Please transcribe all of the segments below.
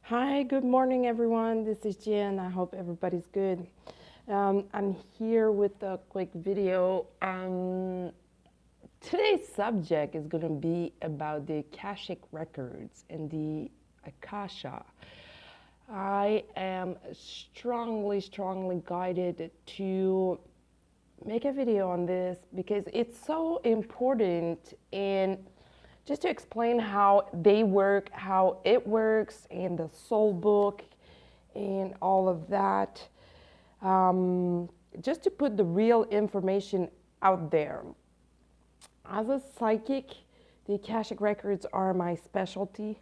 Hi, good morning, everyone. This is Jen. I hope everybody's good. I'm here with a quick video. Today's subject is going to be about the Akashic records and the Akasha. I am strongly guided to make a video on this because it's so important and just to explain how they work, how it works, and the soul book, and all of that. Just to put the real information out there. As a psychic, the Akashic records are my specialty,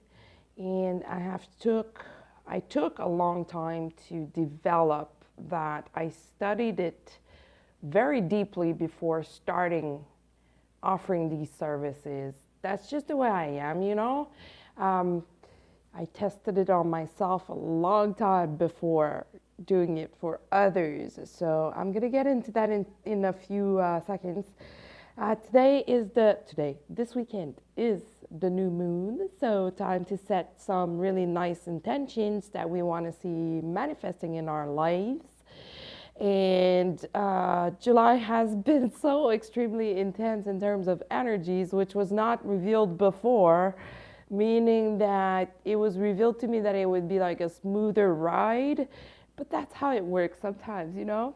and I took a long time to develop that. I studied it very deeply before starting offering these services. That's just the way I am. I tested it on myself a long time before doing it for others. So I'm gonna get into that in a few seconds. This weekend is the new moon, so time to set some really nice intentions that we want to see manifesting in our lives. And July has been so extremely intense in terms of energies, which was not revealed before, meaning that it was revealed to me that it would be like a smoother ride. But that's how it works sometimes.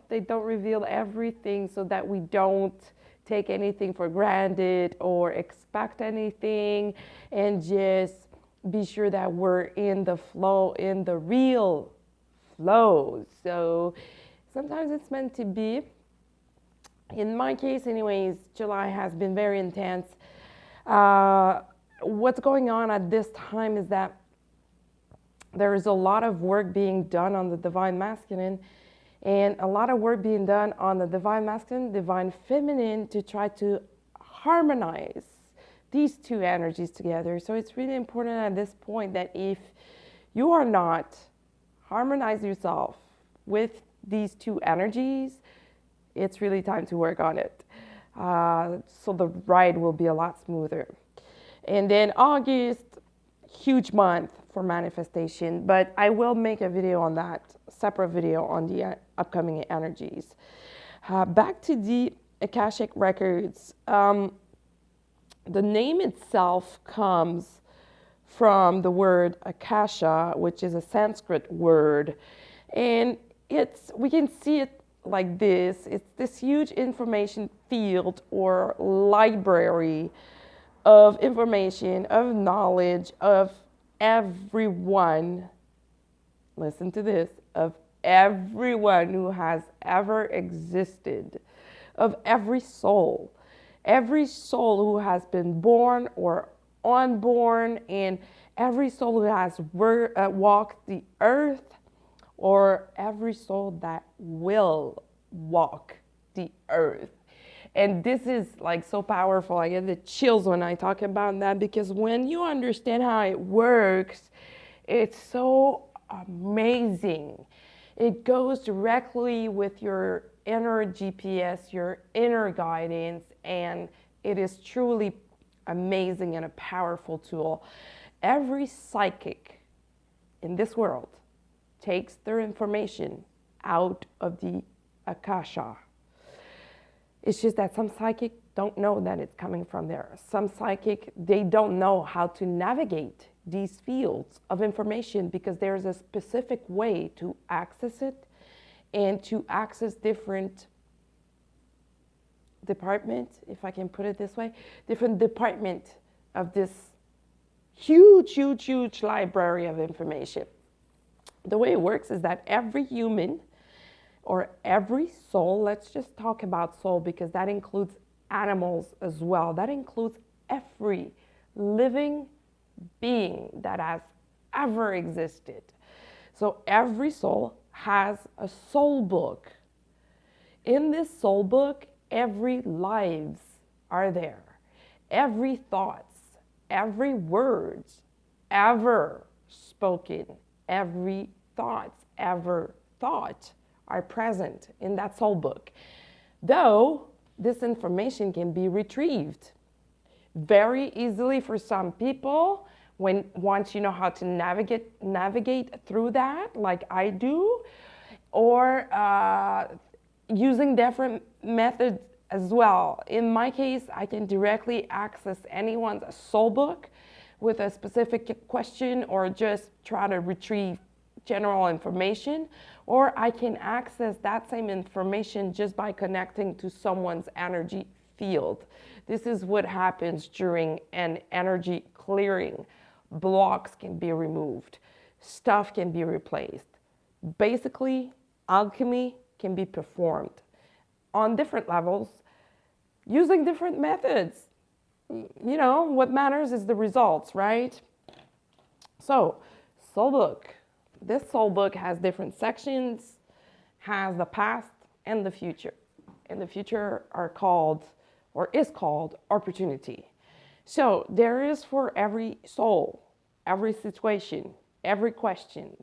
They don't reveal everything so that we don't take anything for granted or expect anything, and just be sure that we're in the flow, in the real flow. So sometimes it's meant to be. In my case, anyways, July has been very intense. What's going on at this time is that there is a lot of work being done on the divine masculine, and a lot of work being done on the divine masculine, divine feminine, to try to harmonize these two energies together. So it's really important at this point that if you are not harmonize yourself with these two energies, it's really time to work on it. So the ride will be a lot smoother. And then August, huge month for manifestation, but I will make a video on that, separate video on the upcoming energies. Back to the Akashic records. The name itself comes from the word Akasha, which is a Sanskrit word, and we can see it like this. It's this huge information field or library of information, of knowledge, of everyone, listen to this, of everyone who has ever existed, of every soul who has been born or unborn, and every soul who has walked the earth, or every soul that will walk the earth. And this is like so powerful. I get the chills when I talk about that, because when you understand how it works, it's so amazing. It goes directly with your inner GPS, your inner guidance, and it is truly amazing and a powerful tool. Every psychic in this world takes their information out of the Akasha. It's just that some psychic don't know that it's coming from there. Some psychic, they don't know how to navigate these fields of information, because there's a specific way to access it and to access different departments, if I can put it this way, different department of this huge library of information. The way it works is that every human or every soul, let's just talk about soul because that includes animals as well. That includes every living being that has ever existed. So every soul has a soul book. In this soul book, every lives are there. Every thoughts, every words ever spoken, every thoughts ever thought are present in that soul book. Though this information can be retrieved very easily for some people, once you know how to navigate through that, like I do, or using different methods as well. In my case, I can directly access anyone's soul book with a specific question, or just try to retrieve general information, or I can access that same information just by connecting to someone's energy field. This is what happens during an energy clearing. Blocks can be removed, stuff can be replaced. Basically, alchemy can be performed on different levels using different methods. You know, what matters is the results, right? So, soul book. This soul book has different sections, has the past and the future. And the future are called, or is called, opportunity. So there is for every soul, every situation, every questions,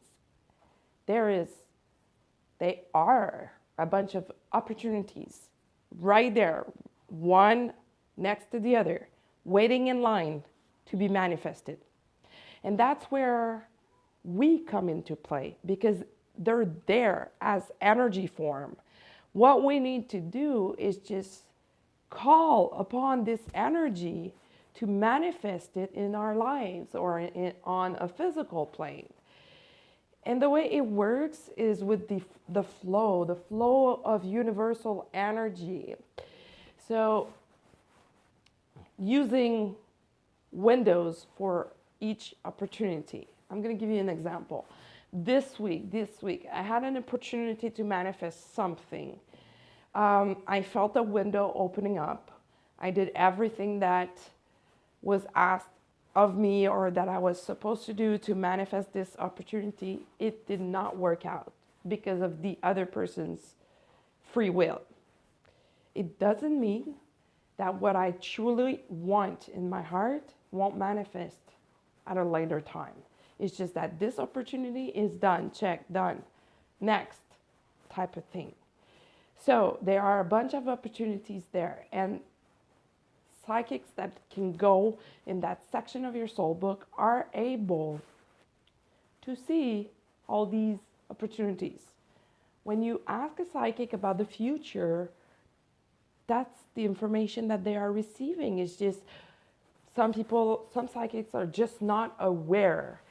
they are a bunch of opportunities right there, one next to the other, waiting in line to be manifested. And that's where we come into play, because they're there as energy form. What we need to do is just call upon this energy to manifest it in our lives, or on a physical plane. And the way it works is with the flow of universal energy. So using windows for each opportunity. I'm going to give you an example. This week, I had an opportunity to manifest something. I felt a window opening up. I did everything that was asked of me, or that I was supposed to do to manifest this opportunity. It did not work out because of the other person's free will. It doesn't mean that what I truly want in my heart won't manifest at a later time. It's just that this opportunity is done, check, done, next type of thing. So there are a bunch of opportunities there, and psychics that can go in that section of your soul book are able to see all these opportunities. When you ask a psychic about the future, that's the information that they are receiving. It's just some psychics are just not aware.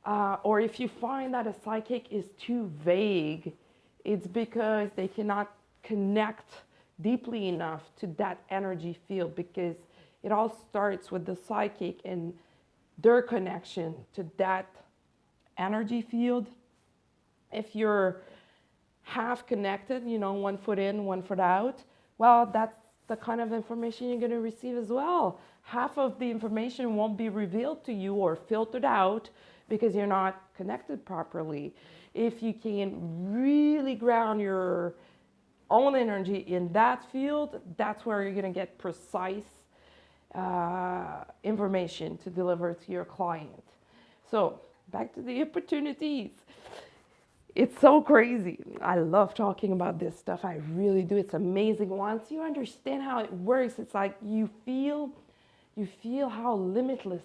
Or if you find that a psychic is too vague, it's because they cannot connect deeply enough to that energy field, because it all starts with the psychic and their connection to that energy field. If you're half connected, you know, one foot in, one foot out, well, that's the kind of information you're going to receive as well. Half of the information won't be revealed to you or filtered out because you're not connected properly. If you can really ground your own energy in that field, that's where you're going to get precise information to deliver to your client. So back to the opportunities. It's so crazy. I love talking about this stuff. I really do. It's amazing. Once you understand how it works, it's like you feel how limitless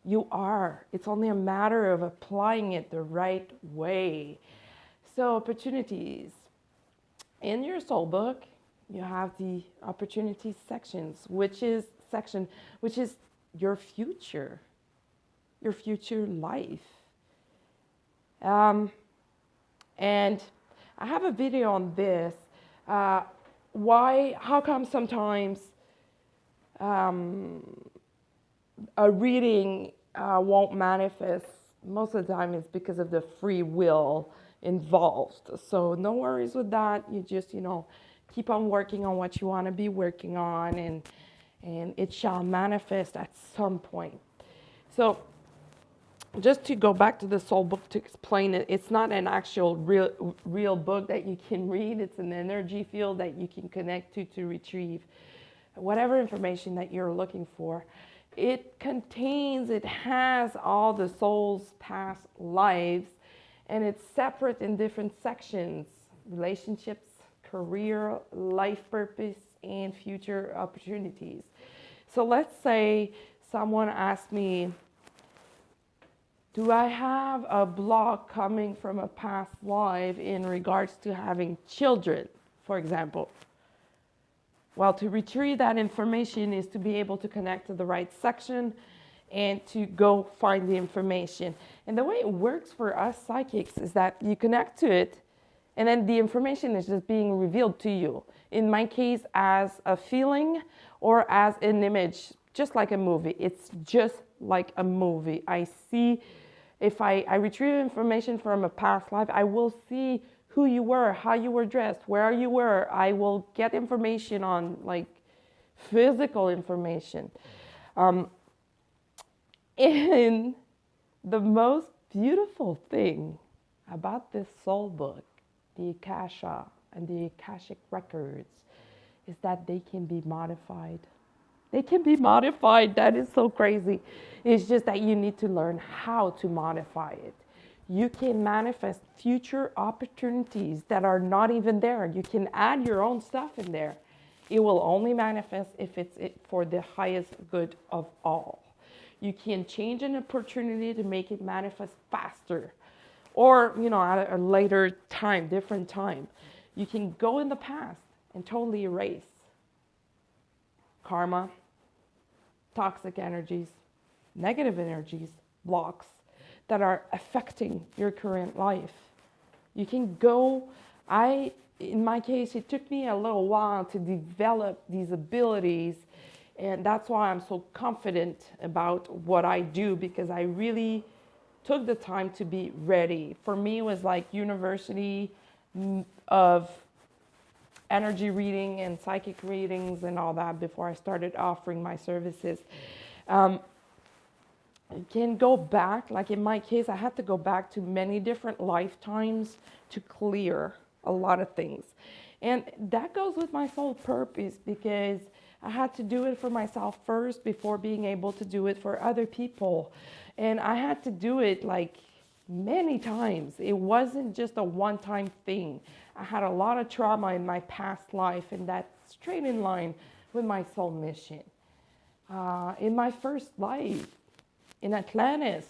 you are. It's only a matter of applying it the right way. So opportunities. In your soul book, you have the opportunity sections, which is your future life. And I have a video on this. How come sometimes a reading won't manifest? Most of the time it's because of the free will involved. So no worries with that. You just, keep on working on what you want to be working on, and it shall manifest at some point. So just to go back to the soul book to explain it, it's not an actual real book that you can read. It's an energy field that you can connect to retrieve whatever information that you're looking for. It has all the soul's past lives, and it's separate in different sections: relationships, career, life purpose, and future opportunities. So let's say someone asked me, Do I have a block coming from a past life in regards to having children, for example? Well, to retrieve that information is to be able to connect to the right section and to go find the information. And the way it works for us psychics is that you connect to it and then the information is just being revealed to you. In my case, as a feeling or as an image, just like a movie. It's just like a movie. I see, if I retrieve information from a past life, I will see who you were, how you were dressed, where you were. I will get information on like physical information. And the most beautiful thing about this soul book, the Akasha and the Akashic records, is that they can be modified. They can be modified. That is so crazy. It's just that you need to learn how to modify it. You can manifest future opportunities that are not even there. You can add your own stuff in there. It will only manifest if it's for the highest good of all. You can change an opportunity to make it manifest faster or, at a later time, different time. You can go in the past and totally erase karma, toxic energies, negative energies, blocks that are affecting your current life. You can go, in my case, it took me a little while to develop these abilities, and that's why I'm so confident about what I do, because I really took the time to be ready. For me, it was like university of energy reading and psychic readings and all that before I started offering my services. You can go back, like in my case, I had to go back to many different lifetimes to clear a lot of things. And that goes with my soul purpose, because I had to do it for myself first before being able to do it for other people. And I had to do it like many times. It wasn't just a one-time thing. I had a lot of trauma in my past life, and that's straight in line with my soul mission. In my first life, in Atlantis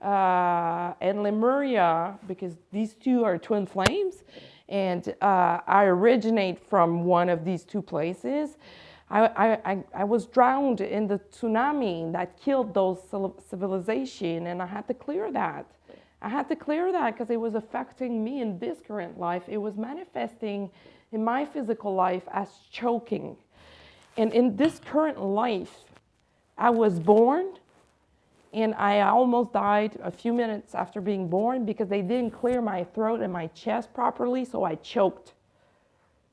and Lemuria, because these two are twin flames, and I originate from one of these two places. I was drowned in the tsunami that killed those civilizations, and I had to clear that. I had to clear that because it was affecting me in this current life. It was manifesting in my physical life as choking. And in this current life, I was born, and I almost died a few minutes after being born because they didn't clear my throat and my chest properly, so I choked.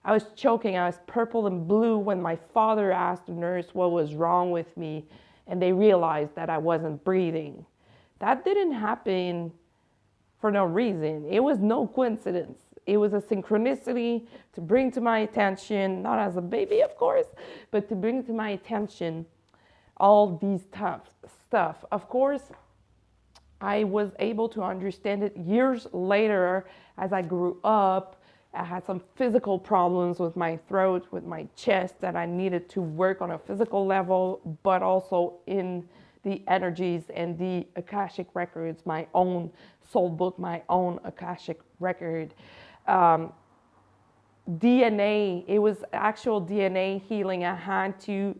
I was choking. I was purple and blue when my father asked the nurse what was wrong with me, and they realized that I wasn't breathing. That didn't happen for no reason. It was no coincidence. It was a synchronicity to bring to my attention, not as a baby, of course, but to bring to my attention all these tough stuff. Of course, I was able to understand it years later as I grew up. I had some physical problems with my throat, with my chest, that I needed to work on a physical level, but also in the energies and the Akashic records, my own soul book, my own Akashic record. DNA, it was actual DNA healing. I had to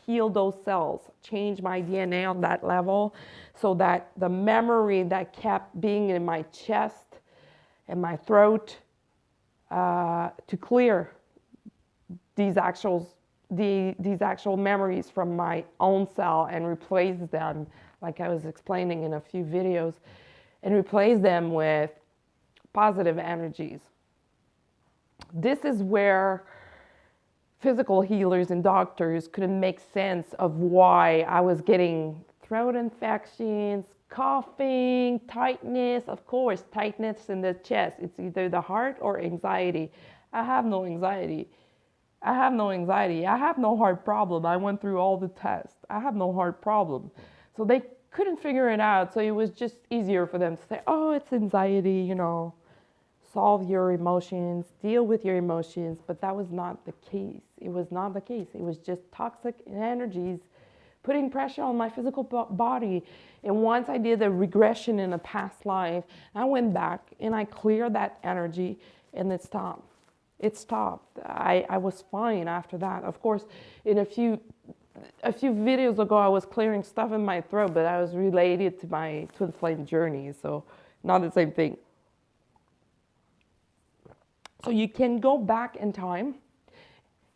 heal those cells, change my DNA on that level so that the memory that kept being in my chest and my throat, to clear these actual memories from my own cell and replace them, like I was explaining in a few videos, and replace them with positive energies. This is where physical healers and doctors couldn't make sense of why I was getting throat infections, coughing, tightness. Of course, tightness in the chest. It's either the heart or anxiety. I have no anxiety. I have no heart problem. I went through all the tests. I have no heart problem. So they couldn't figure it out. So it was just easier for them to say, oh, it's anxiety, solve your emotions, deal with your emotions. But that was not the case. It was not the case. It was just toxic energies putting pressure on my physical body. And once I did a regression in a past life, I went back and I cleared that energy, and it stopped. It stopped. I was fine after that. Of course, in a few videos ago, I was clearing stuff in my throat, but I was related to my twin flame journey, so not the same thing. So you can go back in time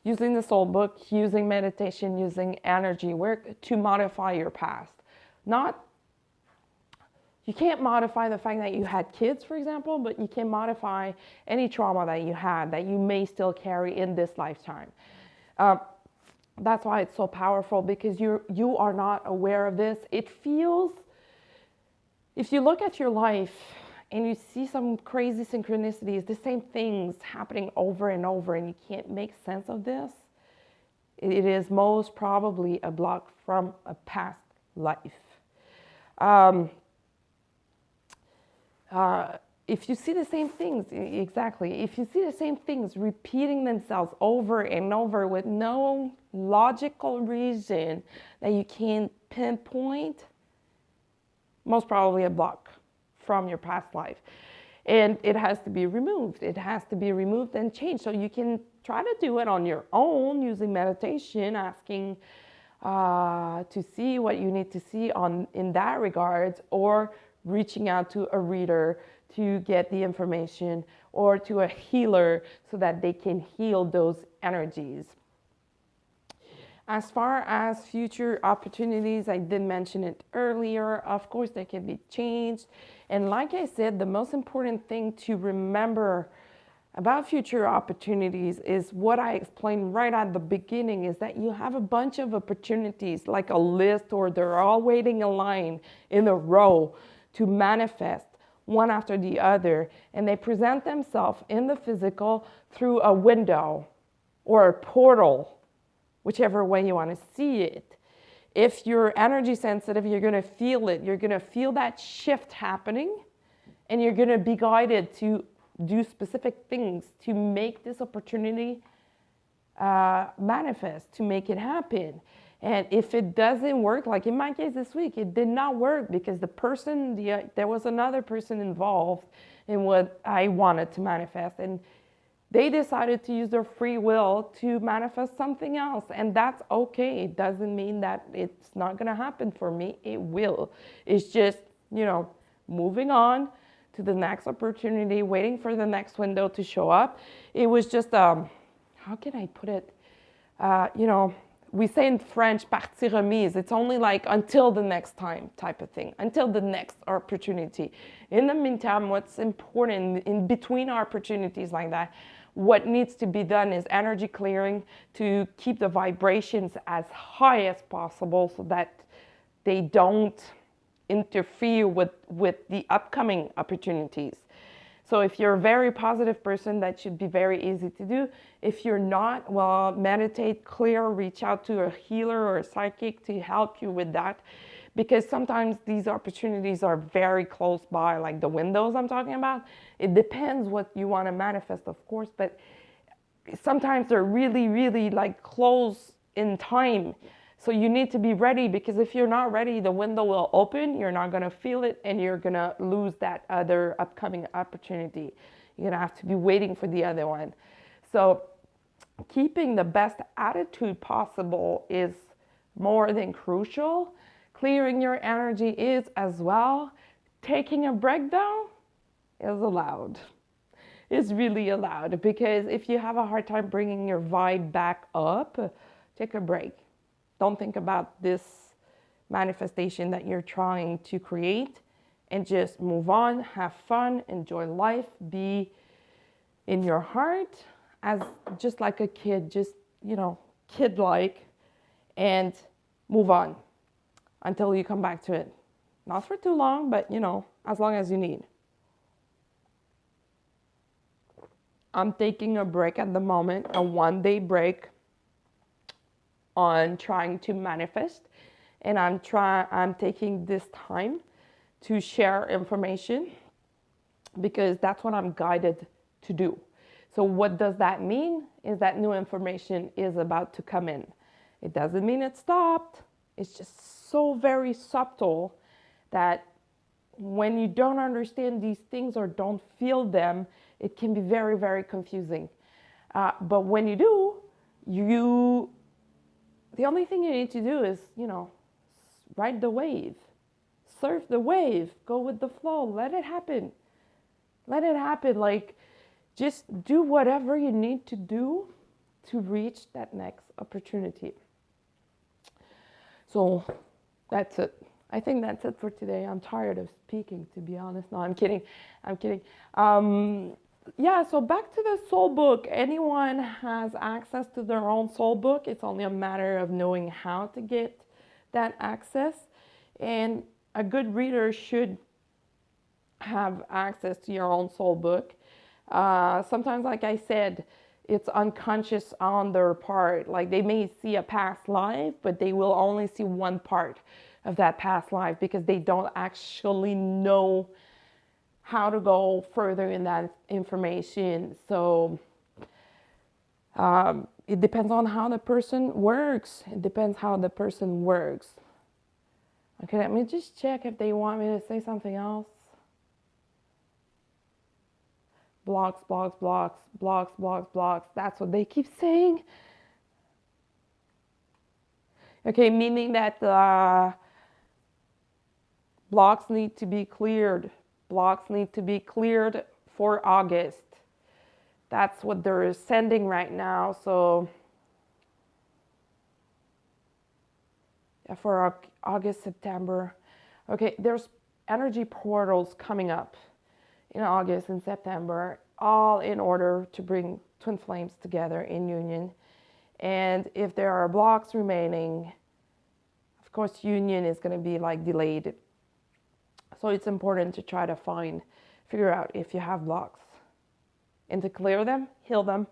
using the soul book, using meditation, using energy work to modify your past. You can't modify the fact that you had kids, for example, but you can modify any trauma that you had that you may still carry in this lifetime. That's why it's so powerful, because you are not aware of this. It feels, if you look at your life and you see some crazy synchronicities, the same things happening over and over, and you can't make sense of this, it is most probably a block from a past life. If you see the same things, exactly, if you see the same things repeating themselves over and over with no logical reason that you can pinpoint, most probably a block from your past life. And it has to be removed. It has to be removed and changed. So you can try to do it on your own using meditation, asking to see what you need to see in that regards, or reaching out to a reader to get the information, or to a healer so that they can heal those energies. As far as future opportunities, I did mention it earlier. Of course, they can be changed. And like I said, the most important thing to remember about future opportunities is what I explained right at the beginning, is that you have a bunch of opportunities, like a list, or they're all waiting in line in a row to manifest one after the other. And they present themselves in the physical through a window or a portal, whichever way you want to see it. If you're energy sensitive, you're going to feel it. You're going to feel that shift happening, and you're going to be guided to do specific things to make this opportunity manifest, to make it happen. And if it doesn't work, like in my case this week, it did not work because there was another person involved in what I wanted to manifest. And they decided to use their free will to manifest something else. And that's okay. It doesn't mean that it's not going to happen for me. It will. It's just, moving on to the next opportunity, waiting for the next window to show up. It was just, how can I put it? We say in French, partie remise. It's only like until the next time type of thing, until the next opportunity. In the meantime, what's important in between opportunities like that, what needs to be done is energy clearing to keep the vibrations as high as possible so that they don't interfere with the upcoming opportunities. So if you're a very positive person, that should be very easy to do. If you're not, well, meditate, clear, reach out to a healer or a psychic to help you with that. Because sometimes these opportunities are very close by, like the windows I'm talking about. It depends what you want to manifest, of course, but sometimes they're really, really like close in time. So you need to be ready, because if you're not ready, the window will open, you're not going to feel it, and you're going to lose that other upcoming opportunity. You're going to have to be waiting for the other one. So keeping the best attitude possible is more than crucial. Clearing your energy is as well. Taking a break though is allowed. It's really allowed, because if you have a hard time bringing your vibe back up, take a break. Don't think about this manifestation that you're trying to create, and just move on, have fun, enjoy life, be in your heart as just like a kid, just, kid-like, and move on until you come back to it. Not for too long, but, as long as you need. I'm taking a break at the moment, a 1-day break on trying to manifest, and I'm taking this time to share information, because that's what I'm guided to do. So what does that mean? Is that new information is about to come in. It doesn't mean it stopped. It's just so very subtle that when you don't understand these things or don't feel them, it can be very, very confusing. But when you do, the only thing you need to do is, ride the wave, surf the wave, go with the flow, let it happen. Let it happen. Like, just do whatever you need to do to reach that next opportunity. So that's it. I think that's it for today. I'm tired of speaking, to be honest. No, I'm kidding. I'm kidding. Yeah, so back to the soul book. Anyone has access to their own soul book. It's only a matter of knowing how to get that access. And a good reader should have access to your own soul book. Sometimes, like I said, it's unconscious on their part. Like they may see a past life, but they will only see one part of that past life because they don't actually know how to go further in that information. So it depends on how the person works. It depends how the person works. Okay, let me just check if they want me to say something else. Blocks, blocks, blocks, blocks, blocks, blocks. That's what they keep saying. Okay, meaning that blocks need to be cleared. Blocks need to be cleared for August. That's what they're sending right now. So yeah, for August, September. Okay, there's energy portals coming up in August and September, all in order to bring twin flames together in union. And if there are blocks remaining, of course, union is going to be like delayed. So it's important to try to figure out if you have blocks and to clear them, heal them,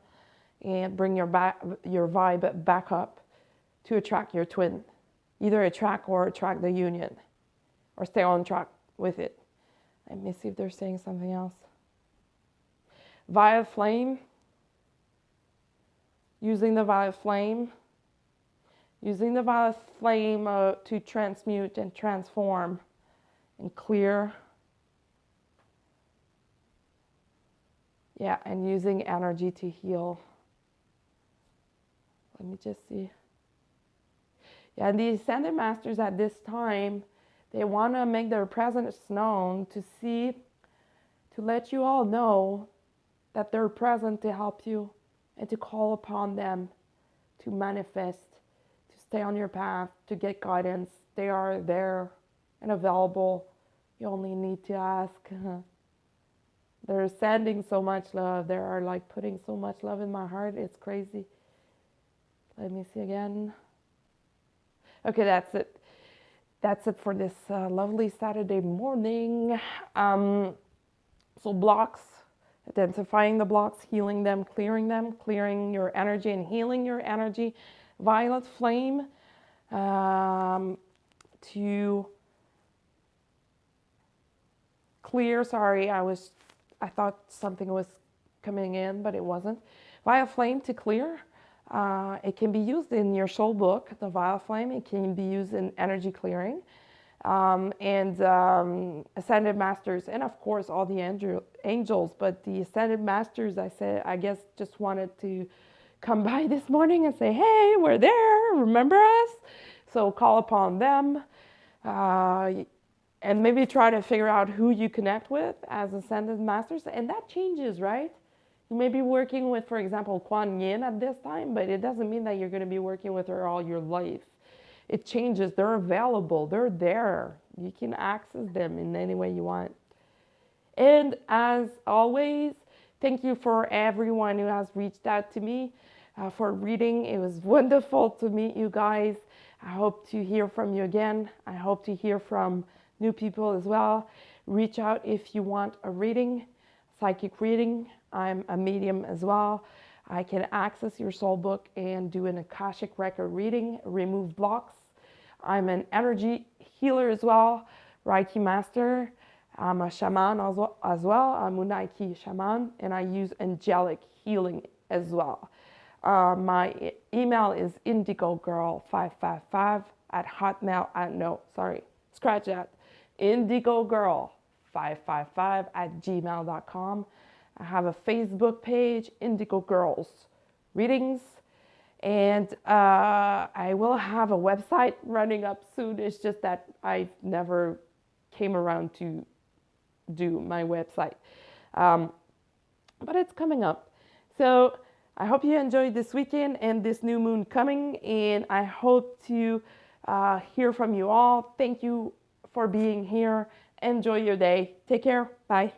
and bring your vibe back up to attract your twin. Either attract the union or stay on track with it. Let me see if they're saying something else. Violet flame. Using the violet flame. Using the violet flame to transmute and transform and clear. Yeah, and using energy to heal. Let me just see. Yeah, the Ascended Masters at this time, they want to make their presence known to let you all know that they're present to help you and to call upon them to manifest, to stay on your path, to get guidance. They are there and available. You only need to ask. They're sending so much love. They are like putting so much love in my heart. It's crazy. Let me see again. Okay, that's it. That's it for this lovely Saturday morning. So blocks, identifying the blocks, healing them, clearing your energy and healing your energy. Violet flame to clear. Sorry, I thought something was coming in, but it wasn't. Violet flame to clear. It can be used in your soul book, the violet flame. It can be used in energy clearing. Ascended Masters, and of course all the angels, but the Ascended Masters, I guess just wanted to come by this morning and say, hey, we're there, remember us? So call upon them, and maybe try to figure out who you connect with as Ascended Masters, and that changes, right? You may be working with, for example, Kuan Yin at this time, but it doesn't mean that you're going to be working with her all your life. It changes. They're available. They're there. You can access them in any way you want. And as always, thank you for everyone who has reached out to me for reading. It was wonderful to meet you guys. I hope to hear from you again. I hope to hear from new people as well. Reach out if you want a reading, psychic reading. I'm a medium as well. I can access your soul book and do an Akashic record reading, remove blocks. I'm an energy healer as well, Reiki master. I'm a shaman as well. I'm a Munaiki shaman, and I use angelic healing as well. My email is indigogirl555 at hotmail, no, sorry, scratch that, indigogirl555 at gmail.com. I have a Facebook page, Indigo Girls Readings, and I will have a website running up soon. It's just that I never came around to do my website, but it's coming up. So I hope you enjoyed this weekend and this new moon coming, and I hope to hear from you all. Thank you for being here. Enjoy your day. Take care. Bye.